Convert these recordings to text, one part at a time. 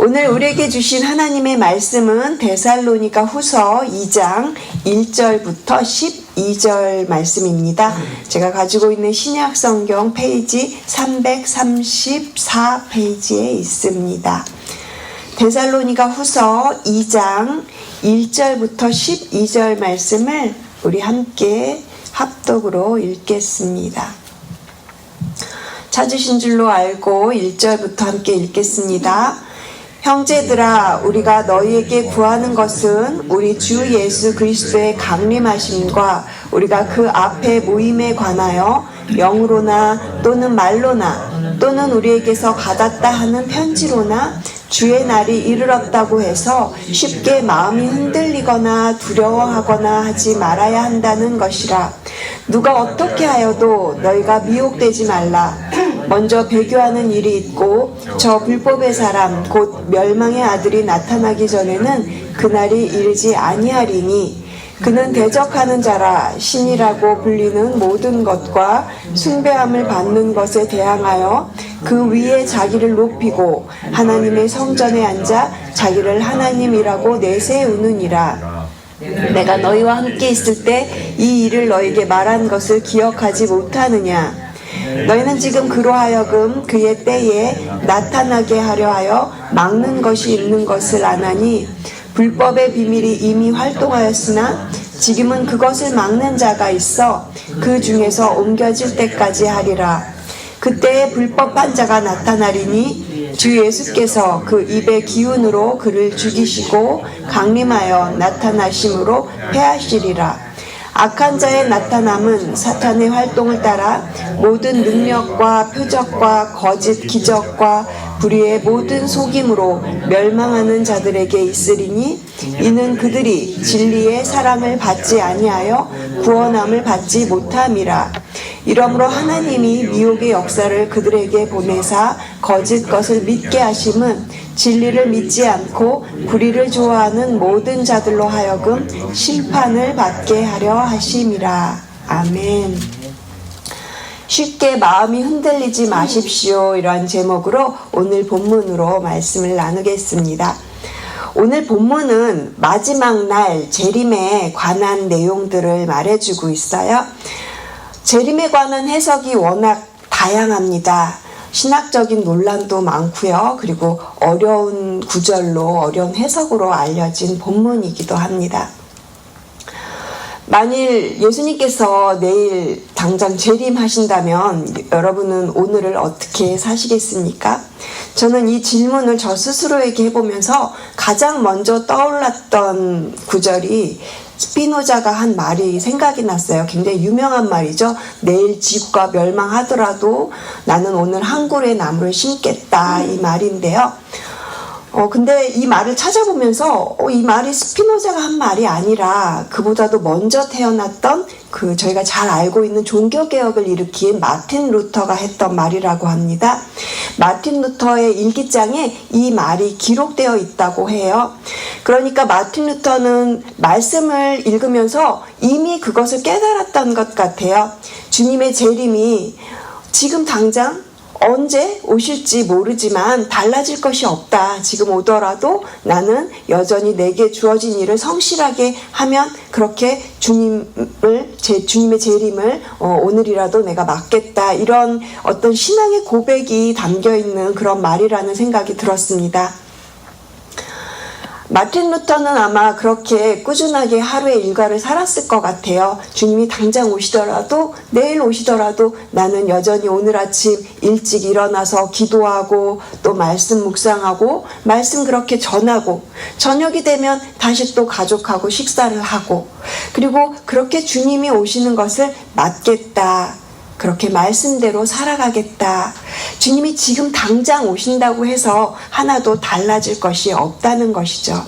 오늘 우리에게 주신 하나님의 말씀은 데살로니가 후서 2장 1절부터 12절 말씀입니다. 제가 가지고 있는 신약 성경 페이지 334페이지에 있습니다. 데살로니가 후서 2장 1절부터 12절 말씀을 우리 함께 합독으로 읽겠습니다. 찾으신 줄로 알고 1절부터 함께 읽겠습니다. 형제들아, 우리가 너희에게 구하는 것은 우리 주 예수 그리스도의 강림하심과 우리가 그 앞에 모임에 관하여 영으로나 또는 말로나 또는 우리에게서 받았다 하는 편지로나 주의 날이 이르렀다고 해서 쉽게 마음이 흔들리거나 두려워하거나 하지 말아야 한다는 것이라. 누가 어떻게 하여도 너희가 미혹되지 말라. 먼저 배교하는 일이 있고 저 불법의 사람 곧 멸망의 아들이 나타나기 전에는 그날이 이르지 아니하리니 그는 대적하는 자라. 신이라고 불리는 모든 것과 숭배함을 받는 것에 대항하여 그 위에 자기를 높이고 하나님의 성전에 앉아 자기를 하나님이라고 내세우느니라. 내가 너희와 함께 있을 때 이 일을 너희에게 말한 것을 기억하지 못하느냐. 너희는 지금 그로 하여금 그의 때에 나타나게 하려 하여 막는 것이 있는 것을 아나니 불법의 비밀이 이미 활동하였으나 지금은 그것을 막는 자가 있어 그 중에서 옮겨질 때까지 하리라. 그때에 불법한 자가 나타나리니 주 예수께서 그 입의 기운으로 그를 죽이시고 강림하여 나타나심으로 패하시리라. 악한 자의 나타남은 사탄의 활동을 따라 모든 능력과 표적과 거짓 기적과 불의의 모든 속임으로 멸망하는 자들에게 있으리니 이는 그들이 진리의 사랑을 받지 아니하여 구원함을 받지 못함이라. 이러므로 하나님이 미혹의 역사를 그들에게 보내사 거짓 것을 믿게 하심은 진리를 믿지 않고 불의를 좋아하는 모든 자들로 하여금 심판을 받게 하려 하심이라. 아멘. 쉽게 마음이 흔들리지 마십시오. 이러한 제목으로 오늘 본문으로 말씀을 나누겠습니다. 오늘 본문은 마지막 날 재림에 관한 내용들을 말해주고 있어요. 재림에 관한 해석이 워낙 다양합니다. 신학적인 논란도 많고요. 그리고 어려운 구절로 어려운 해석으로 알려진 본문이기도 합니다. 만일 예수님께서 내일 당장 재림하신다면 여러분은 오늘을 어떻게 사시겠습니까? 저는 이 질문을 저 스스로에게 해보면서 가장 먼저 떠올랐던 구절이 스피노자가 한 말이 생각이 났어요. 굉장히 유명한 말이죠. 내일 지구가 멸망하더라도 나는 오늘 한 그루의 나무를 심겠다, 이 말인데요. 근데 이 말을 찾아보면서 이 말이 스피노자가 한 말이 아니라 그보다도 먼저 태어났던 저희가 잘 알고 있는 종교개혁을 일으킨 마틴 루터가 했던 말이라고 합니다. 마틴 루터의 일기장에 이 말이 기록되어 있다고 해요. 그러니까 마틴 루터는 말씀을 읽으면서 이미 그것을 깨달았던 것 같아요. 주님의 재림이 지금 당장 언제 오실지 모르지만 달라질 것이 없다. 지금 오더라도 나는 여전히 내게 주어진 일을 성실하게 하면 그렇게 주님의 재림을 오늘이라도 내가 맞겠다. 이런 어떤 신앙의 고백이 담겨있는 그런 말이라는 생각이 들었습니다. 마틴 루터는 아마 그렇게 꾸준하게 하루의 일과를 살았을 것 같아요. 주님이 당장 오시더라도 내일 오시더라도 나는 여전히 오늘 아침 일찍 일어나서 기도하고 또 말씀 묵상하고 말씀 그렇게 전하고 저녁이 되면 다시 또 가족하고 식사를 하고 그리고 그렇게 주님이 오시는 것을 맞겠다. 그렇게 말씀대로 살아가겠다. 주님이 지금 당장 오신다고 해서 하나도 달라질 것이 없다는 것이죠.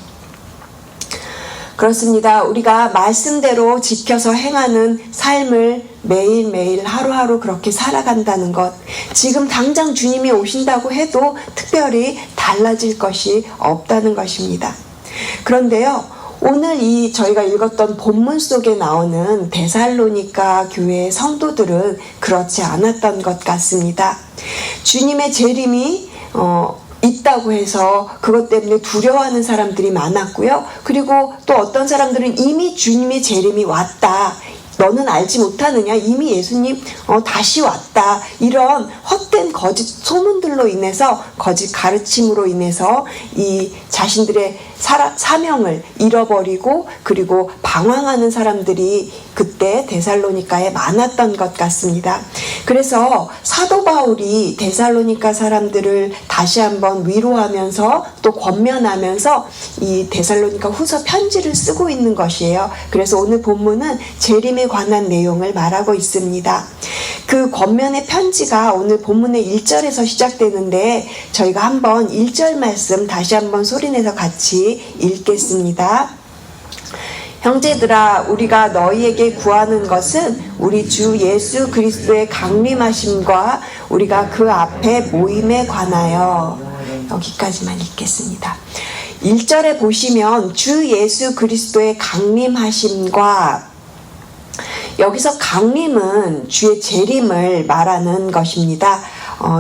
그렇습니다. 우리가 말씀대로 지켜서 행하는 삶을 매일매일 하루하루 그렇게 살아간다는 것, 지금 당장 주님이 오신다고 해도 특별히 달라질 것이 없다는 것입니다. 그런데요, 오늘 저희가 읽었던 본문 속에 나오는 데살로니가 교회의 성도들은 그렇지 않았던 것 같습니다. 주님의 재림이 있다고 해서 그것 때문에 두려워하는 사람들이 많았고요. 그리고 또 어떤 사람들은 이미 주님의 재림이 왔다. 너는 알지 못하느냐? 이미 예수님 다시 왔다. 이런 헛된 거짓 소문들로 인해서, 거짓 가르침으로 인해서 이 자신들의 사명을 잃어버리고 그리고 방황하는 사람들이 그때 데살로니가에 많았던 것 같습니다. 그래서 사도 바울이 데살로니가 사람들을 다시 한번 위로하면서 또 권면하면서 이 데살로니가 후서 편지를 쓰고 있는 것이에요. 그래서 오늘 본문은 재림에 관한 내용을 말하고 있습니다. 그 권면의 편지가 오늘 본문의 1절에서 시작되는데 저희가 한번 1절 말씀 다시 한번 소리내서 같이 읽겠습니다. 형제들아, 우리가 너희에게 구하는 것은 우리 주 예수 그리스도의 강림하심과 우리가 그 앞에 모임에 관하여. 여기까지만 읽겠습니다. 1절에 보시면 주 예수 그리스도의 강림하심과, 여기서 강림은 주의 재림을 말하는 것입니다.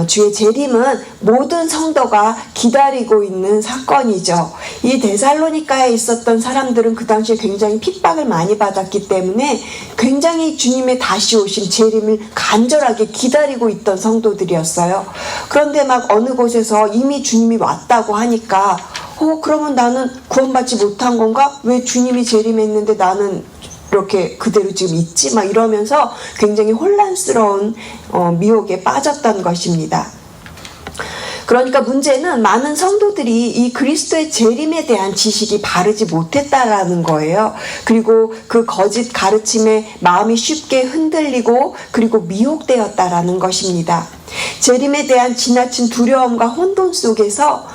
주의 재림은 모든 성도가 기다리고 있는 사건이죠. 이 데살로니가에 있었던 사람들은 그 당시에 굉장히 핍박을 많이 받았기 때문에 굉장히 주님의 다시 오심 재림을 간절하게 기다리고 있던 성도들이었어요. 그런데 막 어느 곳에서 이미 주님이 왔다고 하니까 그러면 나는 구원받지 못한 건가? 왜 주님이 재림했는데 나는 이렇게 그대로 지금 있지? 막 이러면서 굉장히 혼란스러운 미혹에 빠졌던 것입니다. 그러니까 문제는 많은 성도들이 이 그리스도의 재림에 대한 지식이 바르지 못했다라는 거예요. 그리고 그 거짓 가르침에 마음이 쉽게 흔들리고 그리고 미혹되었다라는 것입니다. 재림에 대한 지나친 두려움과 혼돈 속에서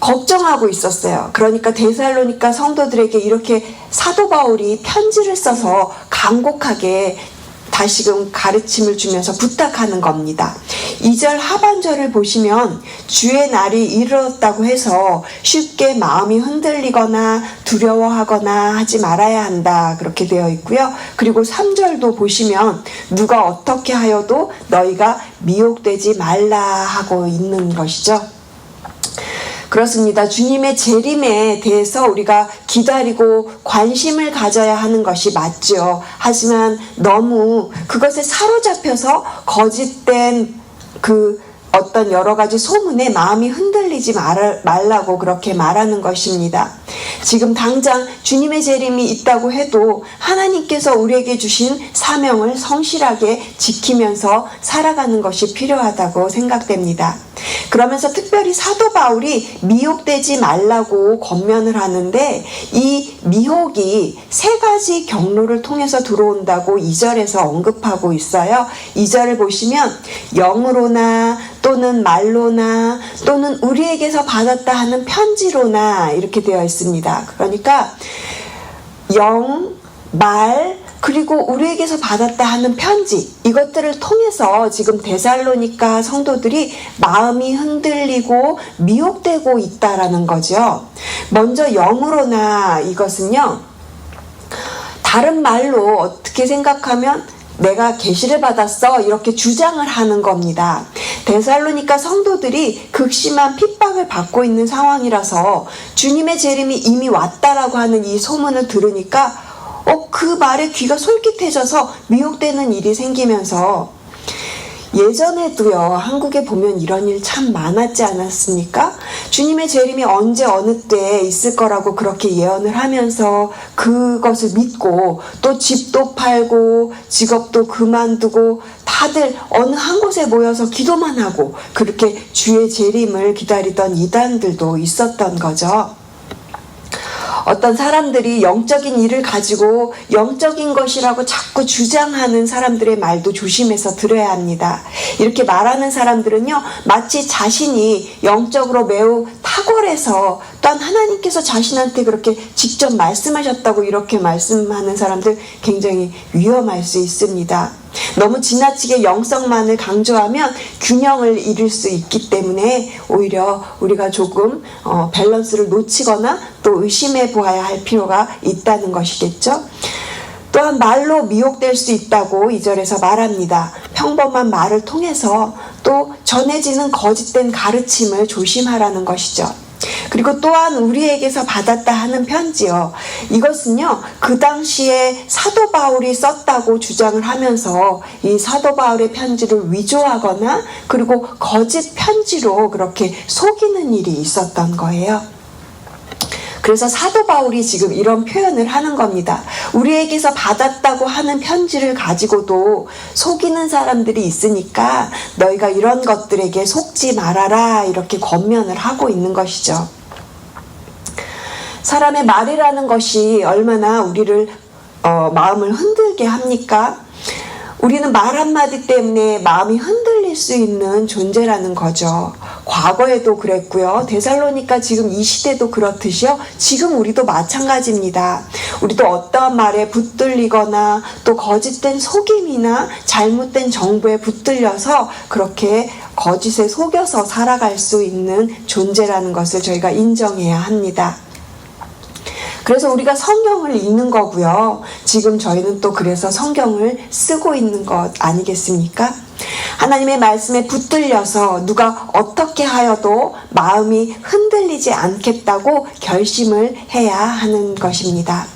걱정하고 있었어요. 그러니까 데살로니가 성도들에게 이렇게 사도 바울이 편지를 써서 간곡하게 다시금 가르침을 주면서 부탁하는 겁니다. 2절 하반절을 보시면 주의 날이 이르렀다고 해서 쉽게 마음이 흔들리거나 두려워하거나 하지 말아야 한다, 그렇게 되어 있고요. 그리고 3절도 보시면 누가 어떻게 하여도 너희가 미혹되지 말라 하고 있는 것이죠. 그렇습니다. 주님의 재림에 대해서 우리가 기다리고 관심을 가져야 하는 것이 맞죠. 하지만 너무 그것에 사로잡혀서 거짓된 그 어떤 여러 가지 소문에 마음이 흔들리지 말라고 그렇게 말하는 것입니다. 지금 당장 주님의 재림이 있다고 해도 하나님께서 우리에게 주신 사명을 성실하게 지키면서 살아가는 것이 필요하다고 생각됩니다. 그러면서 특별히 사도 바울이 미혹되지 말라고 권면을 하는데, 이 미혹이 세 가지 경로를 통해서 들어온다고 2절에서 언급하고 있어요. 2절을 보시면 영으로나 또는 말로나 또는 우리에게서 받았다 하는 편지로나 이렇게 되어 있습니다. 그러니까 영, 말, 그리고 우리에게서 받았다 하는 편지, 이것들을 통해서 지금 데살로니가 성도들이 마음이 흔들리고 미혹되고 있다라는 거죠. 먼저 영으로나, 이것은요, 다른 말로 어떻게 생각하면 내가 계시를 받았어, 이렇게 주장을 하는 겁니다. 데살로니가 성도들이 극심한 핍박을 받고 있는 상황이라서 주님의 재림이 이미 왔다라고 하는 이 소문을 들으니까 그 말에 귀가 솔깃해져서 미혹되는 일이 생기면서, 예전에도요, 한국에 보면 이런 일 참 많았지 않았습니까? 주님의 재림이 언제 어느 때에 있을 거라고 그렇게 예언을 하면서 그것을 믿고 또 집도 팔고 직업도 그만두고 다들 어느 한 곳에 모여서 기도만 하고 그렇게 주의 재림을 기다리던 이단들도 있었던 거죠. 어떤 사람들이 영적인 일을 가지고 영적인 것이라고 자꾸 주장하는 사람들의 말도 조심해서 들어야 합니다. 이렇게 말하는 사람들은요, 마치 자신이 영적으로 매우 탁월해서 또한 하나님께서 자신한테 그렇게 직접 말씀하셨다고 이렇게 말씀하는 사람들 굉장히 위험할 수 있습니다. 너무 지나치게 영성만을 강조하면 균형을 잃을 수 있기 때문에 오히려 우리가 조금 밸런스를 놓치거나 또 의심해 보아야 할 필요가 있다는 것이겠죠. 또한 말로 미혹될 수 있다고 2절에서 말합니다. 평범한 말을 통해서 또 전해지는 거짓된 가르침을 조심하라는 것이죠. 그리고 또한 우리에게서 받았다 하는 편지요. 이것은요, 그 당시에 사도 바울이 썼다고 주장을 하면서 이 사도 바울의 편지를 위조하거나 그리고 거짓 편지로 그렇게 속이는 일이 있었던 거예요. 그래서 사도 바울이 지금 이런 표현을 하는 겁니다. 우리에게서 받았다고 하는 편지를 가지고도 속이는 사람들이 있으니까 너희가 이런 것들에게 속지 말아라, 이렇게 권면을 하고 있는 것이죠. 사람의 말이라는 것이 얼마나 우리를 마음을 흔들게 합니까? 우리는 말 한마디 때문에 마음이 흔들릴 수 있는 존재라는 거죠. 과거에도 그랬고요. 데살로니가 지금 이 시대도 그렇듯이요. 지금 우리도 마찬가지입니다. 우리도 어떠한 말에 붙들리거나 또 거짓된 속임이나 잘못된 정보에 붙들려서 그렇게 거짓에 속여서 살아갈 수 있는 존재라는 것을 저희가 인정해야 합니다. 그래서 우리가 성경을 읽는 거고요. 지금 저희는 또 그래서 성경을 쓰고 있는 것 아니겠습니까? 하나님의 말씀에 붙들려서 누가 어떻게 하여도 마음이 흔들리지 않겠다고 결심을 해야 하는 것입니다.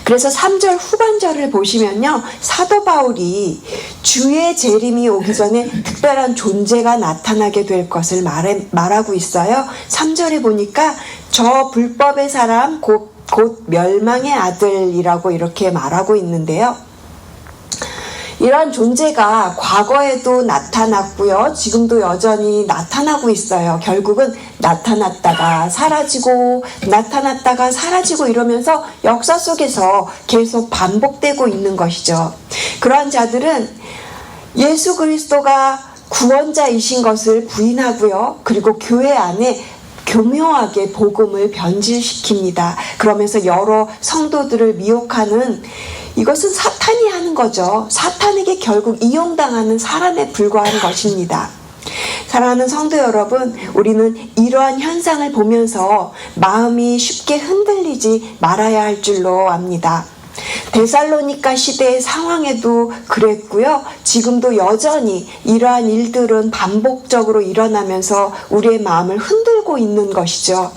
그래서 3절 후반절을 보시면요, 사도 바울이 주의 재림이 오기 전에 특별한 존재가 나타나게 될 것을 말하고 있어요. 3절에 보니까 저 불법의 사람 곧 멸망의 아들이라고 이렇게 말하고 있는데요. 이런 존재가 과거에도 나타났고요. 지금도 여전히 나타나고 있어요. 결국은 나타났다가 사라지고 나타났다가 사라지고 이러면서 역사 속에서 계속 반복되고 있는 것이죠. 그러한 자들은 예수 그리스도가 구원자이신 것을 부인하고요. 그리고 교회 안에 교묘하게 복음을 변질시킵니다. 그러면서 여러 성도들을 미혹하는, 이것은 사탄이 하는 거죠. 사탄에게 결국 이용당하는 사람에 불과한 것입니다. 사랑하는 성도 여러분, 우리는 이러한 현상을 보면서 마음이 쉽게 흔들리지 말아야 할 줄로 압니다. 데살로니가 시대의 상황에도 그랬고요. 지금도 여전히 이러한 일들은 반복적으로 일어나면서 우리의 마음을 흔들고 있는 것이죠.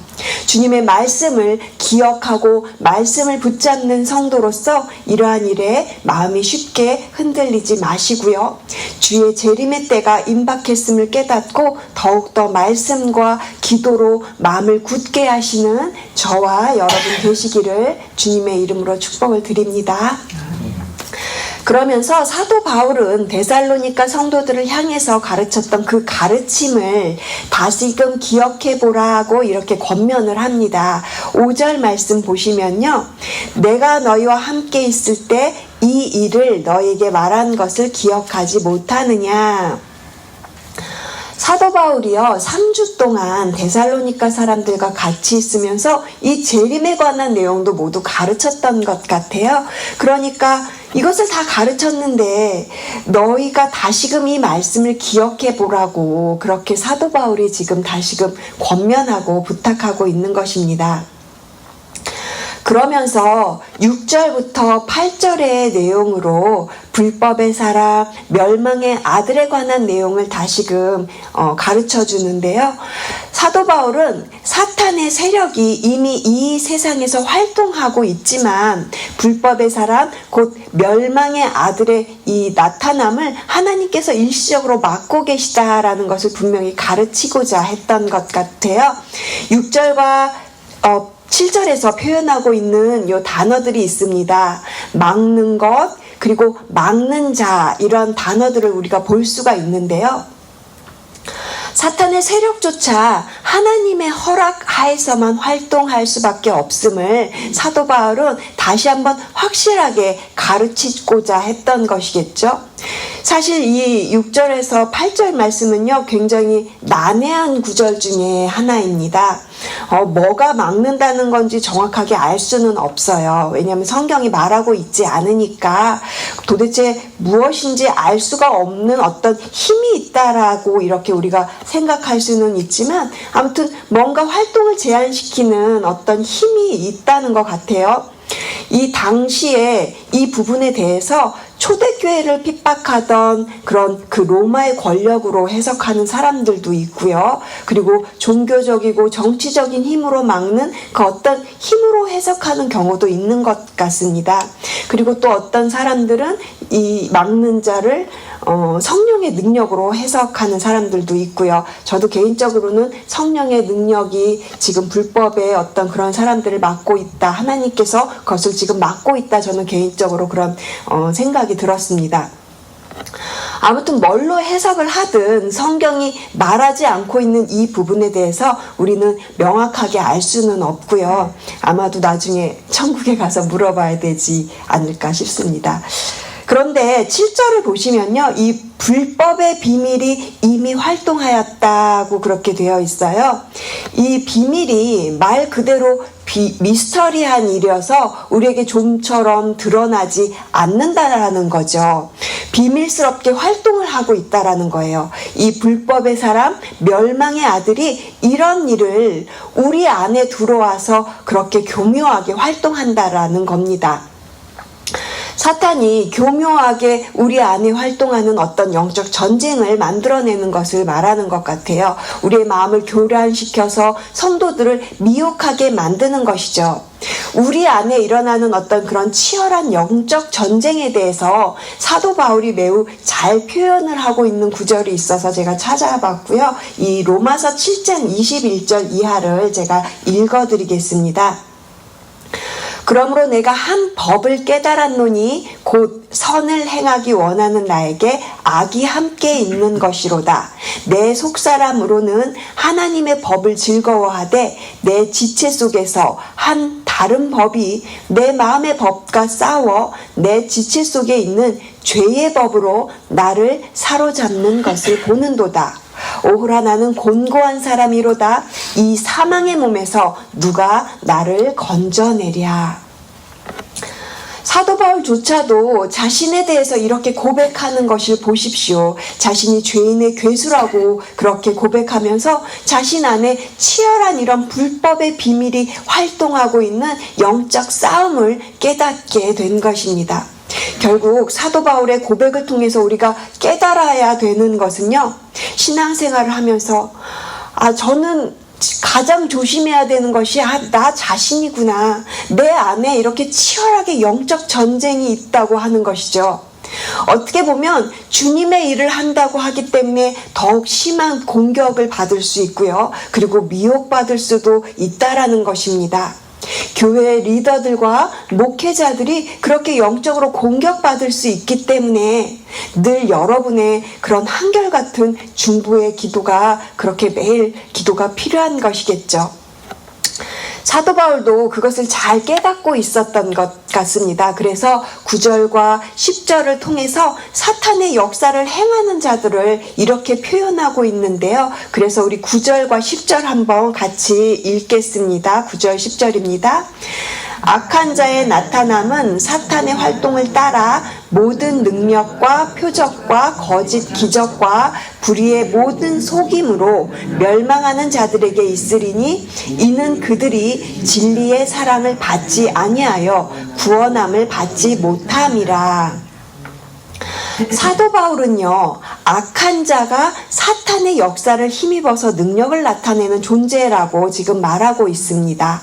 주님의 말씀을 기억하고 말씀을 붙잡는 성도로서 이러한 일에 마음이 쉽게 흔들리지 마시고요. 주의 재림의 때가 임박했음을 깨닫고 더욱더 말씀과 기도로 마음을 굳게 하시는 저와 여러분 되시기를 주님의 이름으로 축복을 드립니다. 그러면서 사도 바울은 데살로니가 성도들을 향해서 가르쳤던 그 가르침을 다시금 기억해 보라고 이렇게 권면을 합니다. 5절 말씀 보시면요, 내가 너희와 함께 있을 때 이 일을 너희에게 말한 것을 기억하지 못하느냐. 사도 바울이요, 3주 동안 데살로니가 사람들과 같이 있으면서 이 재림에 관한 내용도 모두 가르쳤던 것 같아요. 그러니까 이것을 다 가르쳤는데 너희가 다시금 이 말씀을 기억해 보라고 그렇게 사도 바울이 지금 다시금 권면하고 부탁하고 있는 것입니다. 그러면서 6절부터 8절의 내용으로 불법의 사람, 멸망의 아들에 관한 내용을 다시금 가르쳐 주는데요. 사도 바울은 사탄의 세력이 이미 이 세상에서 활동하고 있지만 불법의 사람, 곧 멸망의 아들의 이 나타남을 하나님께서 일시적으로 막고 계시다라는 것을 분명히 가르치고자 했던 것 같아요. 6절과 7절에서 표현하고 있는 요 단어들이 있습니다. 막는 것, 그리고 막는 자, 이런 단어들을 우리가 볼 수가 있는데요. 사탄의 세력조차 하나님의 허락 하에서만 활동할 수밖에 없음을 사도 바울은 다시 한번 확실하게 가르치고자 했던 것이겠죠. 사실 이 6절에서 8절 말씀은요, 굉장히 난해한 구절 중에 하나입니다. 뭐가 막는다는 건지 정확하게 알 수는 없어요. 왜냐하면 성경이 말하고 있지 않으니까 도대체 무엇인지 알 수가 없는 어떤 힘이 있다라고 이렇게 우리가 생각할 수는 있지만, 아무튼 뭔가 활동을 제한시키는 어떤 힘이 있다는 것 같아요. 이 당시에 이 부분에 대해서 초대교회를 핍박하던 그런 그 로마의 권력으로 해석하는 사람들도 있고요. 그리고 종교적이고 정치적인 힘으로 막는 그 어떤 힘으로 해석하는 경우도 있는 것 같습니다. 그리고 또 어떤 사람들은 이 막는 자를 성령의 능력으로 해석하는 사람들도 있고요. 저도 개인적으로는 성령의 능력이 지금 불법의 어떤 그런 사람들을 막고 있다. 하나님께서 그것을 지금 막고 있다. 저는 개인적으로 그런 생각이 들었습니다. 아무튼 뭘로 해석을 하든 성경이 말하지 않고 있는 이 부분에 대해서 우리는 명확하게 알 수는 없고요. 아마도 나중에 천국에 가서 물어봐야 되지 않을까 싶습니다. 그런데 7절을 보시면요. 이 불법의 비밀이 이미 활동하였다고 그렇게 되어 있어요. 이 비밀이 말 그대로 미스터리한 일이어서 우리에게 좀처럼 드러나지 않는다라는 거죠. 비밀스럽게 활동을 하고 있다라는 거예요. 이 불법의 사람, 멸망의 아들이 이런 일을 우리 안에 들어와서 그렇게 교묘하게 활동한다라는 겁니다. 사탄이 교묘하게 우리 안에 활동하는 어떤 영적 전쟁을 만들어내는 것을 말하는 것 같아요. 우리의 마음을 교란시켜서 성도들을 미혹하게 만드는 것이죠. 우리 안에 일어나는 어떤 그런 치열한 영적 전쟁에 대해서 사도 바울이 매우 잘 표현을 하고 있는 구절이 있어서 제가 찾아봤고요. 이 로마서 7장 21절 이하를 제가 읽어드리겠습니다. 그러므로 내가 한 법을 깨달았노니 곧 선을 행하기 원하는 나에게 악이 함께 있는 것이로다. 내 속사람으로는 하나님의 법을 즐거워하되 내 지체 속에서 한 다른 법이 내 마음의 법과 싸워 내 지체 속에 있는 죄의 법으로 나를 사로잡는 것을 보는도다. 오호라 나는 곤고한 사람이로다. 이 사망의 몸에서 누가 나를 건져내랴. 사도 바울조차도 자신에 대해서 이렇게 고백하는 것을 보십시오. 자신이 죄인의 괴수라고 그렇게 고백하면서 자신 안에 치열한 이런 불법의 비밀이 활동하고 있는 영적 싸움을 깨닫게 된 것입니다. 결국 사도 바울의 고백을 통해서 우리가 깨달아야 되는 것은요. 신앙생활을 하면서 저는 가장 조심해야 되는 것이 나 자신이구나. 내 안에 이렇게 치열하게 영적 전쟁이 있다고 하는 것이죠. 어떻게 보면 주님의 일을 한다고 하기 때문에 더욱 심한 공격을 받을 수 있고요. 그리고 미혹받을 수도 있다라는 것입니다. 교회 리더들과 목회자들이 그렇게 영적으로 공격받을 수 있기 때문에 늘 여러분의 그런 한결같은 중보의 기도가 그렇게 매일 기도가 필요한 것이겠죠. 사도 바울도 그것을 잘 깨닫고 있었던 것 같습니다. 그래서 9절과 10절을 통해서 사탄의 역사를 행하는 자들을 이렇게 표현하고 있는데요. 그래서 우리 9절과 10절 한번 같이 읽겠습니다. 9절 10절입니다. 악한 자의 나타남은 사탄의 활동을 따라 모든 능력과 표적과 거짓 기적과 불의의 모든 속임으로 멸망하는 자들에게 있으리니 이는 그들이 진리의 사랑을 받지 아니하여 구원함을 받지 못함이라. 사도 바울은요, 악한 자가 사탄의 역사를 힘입어서 능력을 나타내는 존재라고 지금 말하고 있습니다.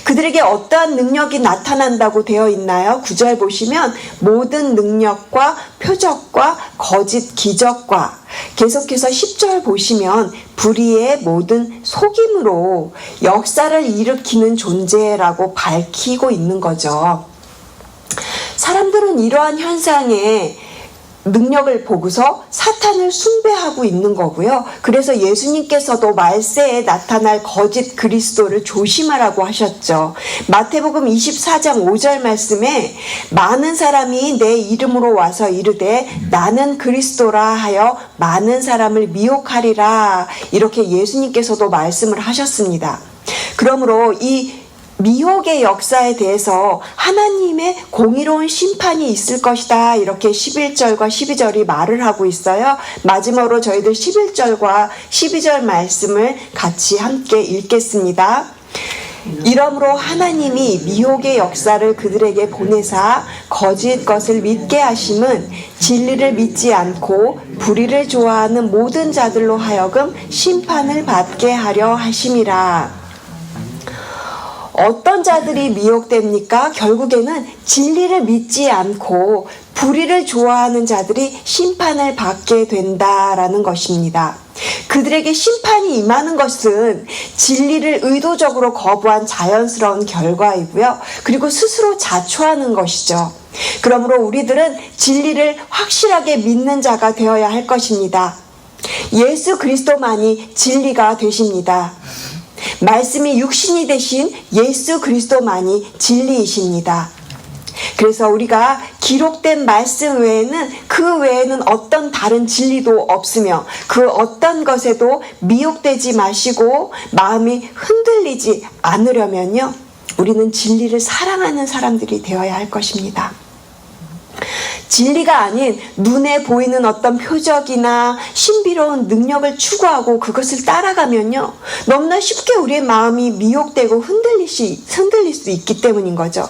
그들에게 어떠한 능력이 나타난다고 되어 있나요? 9절 보시면 모든 능력과 표적과 거짓 기적과 계속해서 10절 보시면 불의의 모든 속임으로 역사를 일으키는 존재라고 밝히고 있는 거죠. 사람들은 이러한 현상에 능력을 보고서 사탄을 숭배하고 있는 거고요. 그래서 예수님께서도 말세에 나타날 거짓 그리스도를 조심하라고 하셨죠. 마태복음 24장 5절 말씀에 많은 사람이 내 이름으로 와서 이르되 나는 그리스도라 하여 많은 사람을 미혹하리라. 이렇게 예수님께서도 말씀을 하셨습니다. 그러므로 이 미혹의 역사에 대해서 하나님의 공의로운 심판이 있을 것이다. 이렇게 11절과 12절이 말을 하고 있어요. 마지막으로 저희들 11절과 12절 말씀을 같이 함께 읽겠습니다. 이러므로 하나님이 미혹의 역사를 그들에게 보내사 거짓 것을 믿게 하심은 진리를 믿지 않고 불의를 좋아하는 모든 자들로 하여금 심판을 받게 하려 하심이라. 어떤 자들이 미혹됩니까? 결국에는 진리를 믿지 않고 불의를 좋아하는 자들이 심판을 받게 된다라는 것입니다. 그들에게 심판이 임하는 것은 진리를 의도적으로 거부한 자연스러운 결과이고요. 그리고 스스로 자초하는 것이죠. 그러므로 우리들은 진리를 확실하게 믿는 자가 되어야 할 것입니다. 예수 그리스도만이 진리가 되십니다. 말씀이 육신이 되신 예수 그리스도만이 진리이십니다. 그래서 우리가 기록된 말씀 외에는 그 외에는 어떤 다른 진리도 없으며 그 어떤 것에도 미혹되지 마시고 마음이 흔들리지 않으려면요, 우리는 진리를 사랑하는 사람들이 되어야 할 것입니다. 진리가 아닌 눈에 보이는 어떤 표적이나 신비로운 능력을 추구하고 그것을 따라가면요, 너무나 쉽게 우리의 마음이 미혹되고 흔들릴 수 있기 때문인 거죠.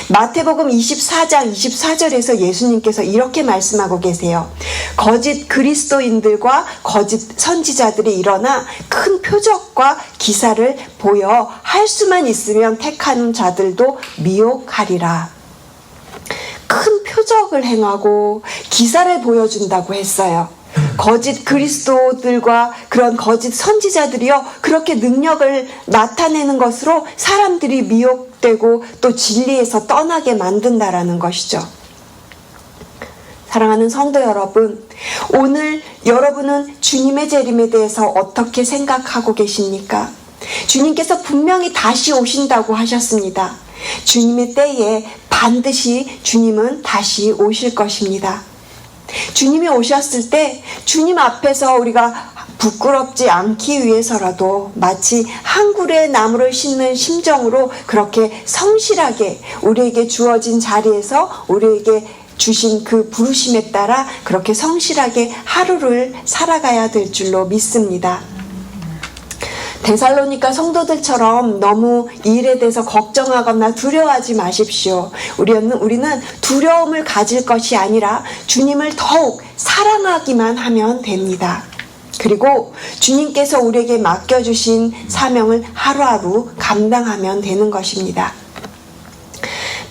마태복음 24장 24절에서 예수님께서 이렇게 말씀하고 계세요. 거짓 그리스도인들과 거짓 선지자들이 일어나 큰 표적과 기사를 보여 할 수만 있으면 택하는 자들도 미혹하리라. 큰 표적을 행하고 기사를 보여준다고 했어요. 거짓 그리스도들과 그런 거짓 선지자들이요, 그렇게 능력을 나타내는 것으로 사람들이 미혹되고 또 진리에서 떠나게 만든다라는 것이죠. 사랑하는 성도 여러분, 오늘 여러분은 주님의 재림에 대해서 어떻게 생각하고 계십니까? 주님께서 분명히 다시 오신다고 하셨습니다. 주님의 때에 반드시 주님은 다시 오실 것입니다. 주님이 오셨을 때 주님 앞에서 우리가 부끄럽지 않기 위해서라도 마치 한 그루의 나무를 심는 심정으로 그렇게 성실하게 우리에게 주어진 자리에서 우리에게 주신 그 부르심에 따라 그렇게 성실하게 하루를 살아가야 될 줄로 믿습니다. 데살로니가 성도들처럼 너무 이 일에 대해서 걱정하거나 두려워하지 마십시오. 우리는 두려움을 가질 것이 아니라 주님을 더욱 사랑하기만 하면 됩니다. 그리고 주님께서 우리에게 맡겨주신 사명을 하루하루 감당하면 되는 것입니다.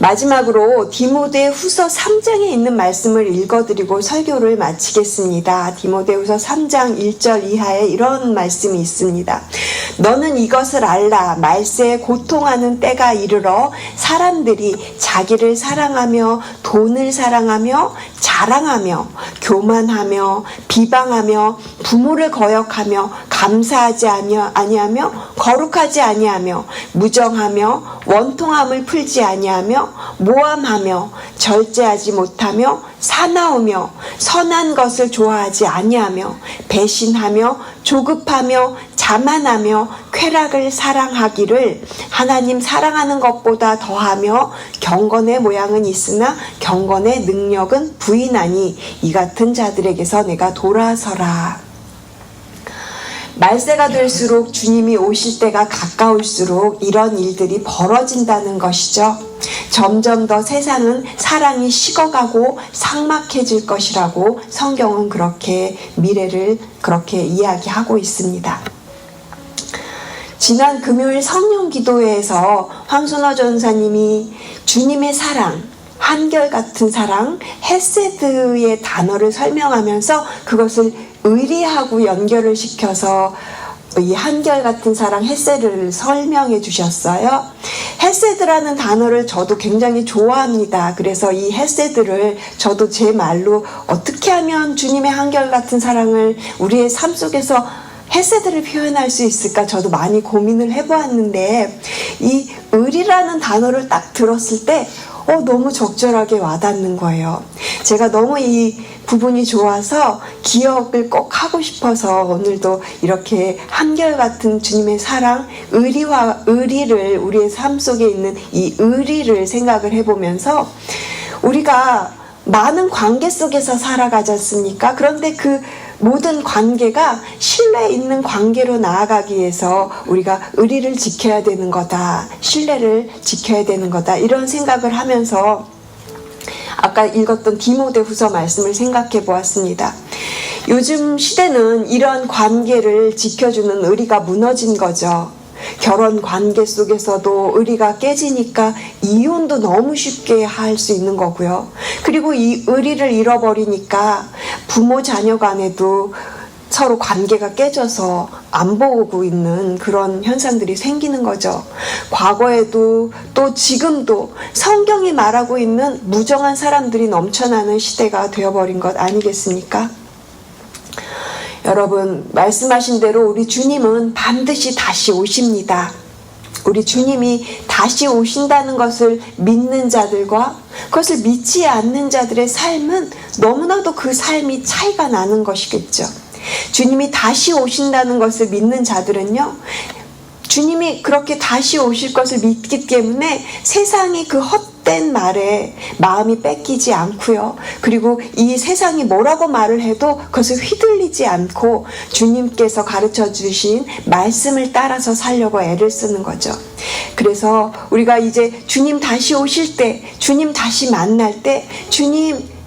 마지막으로 디모데후서 3장에 있는 말씀을 읽어드리고 설교를 마치겠습니다. 디모데후서 3장 1절 이하에 이런 말씀이 있습니다. 너는 이것을 알라. 말세에 고통하는 때가 이르러 사람들이 자기를 사랑하며 돈을 사랑하며 자랑하며 교만하며 비방하며 부모를 거역하며 감사하지 아니하며 거룩하지 아니하며 무정하며 원통함을 풀지 아니하며 모함하며 절제하지 못하며 사나우며 선한 것을 좋아하지 아니하며 배신하며 조급하며 자만하며 쾌락을 사랑하기를 하나님 사랑하는 것보다 더하며 경건의 모양은 있으나 경건의 능력은 부인하니 이 같은 자들에게서 내가 돌아서라. 말세가 될수록 주님이 오실 때가 가까울수록 이런 일들이 벌어진다는 것이죠. 점점 더 세상은 사랑이 식어가고 삭막해질 것이라고 성경은 그렇게 미래를 그렇게 이야기하고 있습니다. 지난 금요일 성령 기도회에서 황순호 전사님이 주님의 사랑, 한결같은 사랑, 헤세드의 단어를 설명하면서 그것을 의리하고 연결을 시켜서 이 한결같은 사랑 헤세드를 설명해 주셨어요. 헤세드라는 단어를 저도 굉장히 좋아합니다. 그래서 이 헤세드를 저도 제 말로 어떻게 하면 주님의 한결같은 사랑을 우리의 삶 속에서 헤세드를 표현할 수 있을까 저도 많이 고민을 해보았는데 이 의리라는 단어를 딱 들었을 때 너무 적절하게 와닿는 거예요. 제가 너무 이 부분이 좋아서 기억을 꼭 하고 싶어서 오늘도 이렇게 한결같은 주님의 사랑, 의리를 우리의 삶 속에 있는 이 의리를 생각을 해보면서 우리가 많은 관계 속에서 살아가지 않습니까? 그런데 그 모든 관계가 신뢰 있는 관계로 나아가기 위해서 우리가 의리를 지켜야 되는 거다. 신뢰를 지켜야 되는 거다. 이런 생각을 하면서 아까 읽었던 디모데후서 말씀을 생각해 보았습니다. 요즘 시대는 이런 관계를 지켜주는 의리가 무너진 거죠. 결혼 관계 속에서도 의리가 깨지니까 이혼도 너무 쉽게 할 수 있는 거고요. 그리고 이 의리를 잃어버리니까 부모 자녀 간에도 서로 관계가 깨져서 안 보고 있는 그런 현상들이 생기는 거죠. 과거에도 또 지금도 성경이 말하고 있는 무정한 사람들이 넘쳐나는 시대가 되어버린 것 아니겠습니까? 여러분, 말씀하신 대로 우리 주님은 반드시 다시 오십니다. 우리 주님이 다시 오신다는 것을 믿는 자들과 그것을 믿지 않는 자들의 삶은 너무나도 그 삶이 차이가 나는 것이겠죠. 주님이 다시 오신다는 것을 믿는 자들은요, 주님이 그렇게 다시 오실 것을 믿기 때문에 세상이 그 헛된 말에 마음이 뺏기지 않고요. 그리고 이 세상이 뭐라고 말을 해도 그것을 휘둘리지 않고 주님께서 가르쳐 주신 말씀을 따라서 살려고 애를 쓰는 거죠. 그래서 우리가 이제 주님 다시 오실 때, 주님 다시 만날 때,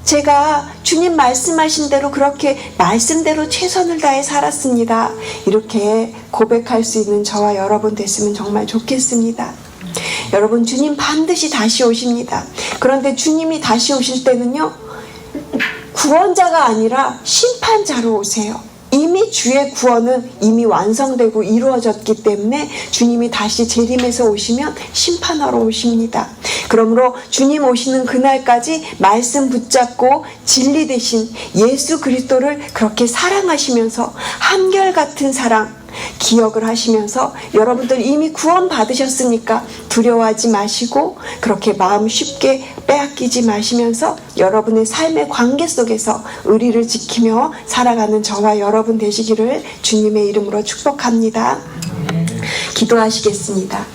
제가 주님 말씀하신 대로 그렇게 말씀대로 최선을 다해 살았습니다. 이렇게 고백할 수 있는 저와 여러분 됐으면 정말 좋겠습니다. 여러분, 주님 반드시 다시 오십니다. 그런데 주님이 다시 오실 때는요, 구원자가 아니라 심판자로 오세요. 이미 주의 구원은 이미 완성되고 이루어졌기 때문에 주님이 다시 재림해서 오시면 심판하러 오십니다. 그러므로 주님 오시는 그날까지 말씀 붙잡고 진리 되신 예수 그리스도를 그렇게 사랑하시면서 한결같은 사랑 기억을 하시면서 여러분들 이미 구원 받으셨으니까 두려워하지 마시고 그렇게 마음 쉽게 빼앗기지 마시면서 여러분의 삶의 관계 속에서 의리를 지키며 살아가는 저와 여러분 되시기를 주님의 이름으로 축복합니다. 기도하시겠습니다.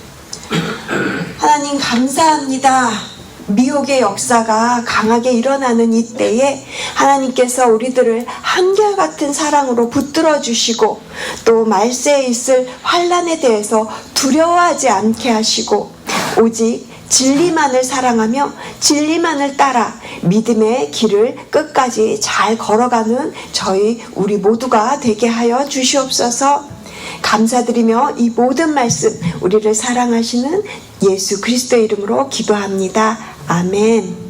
하나님 감사합니다. 미혹의 역사가 강하게 일어나는 이때에 하나님께서 우리들을 한결같은 사랑으로 붙들어 주시고 또 말세에 있을 환난에 대해서 두려워하지 않게 하시고 오직 진리만을 사랑하며 진리만을 따라 믿음의 길을 끝까지 잘 걸어가는 우리 모두가 되게 하여 주시옵소서. 감사드리며 이 모든 말씀 우리를 사랑하시는 예수 그리스도의 이름으로 기도합니다. 아멘.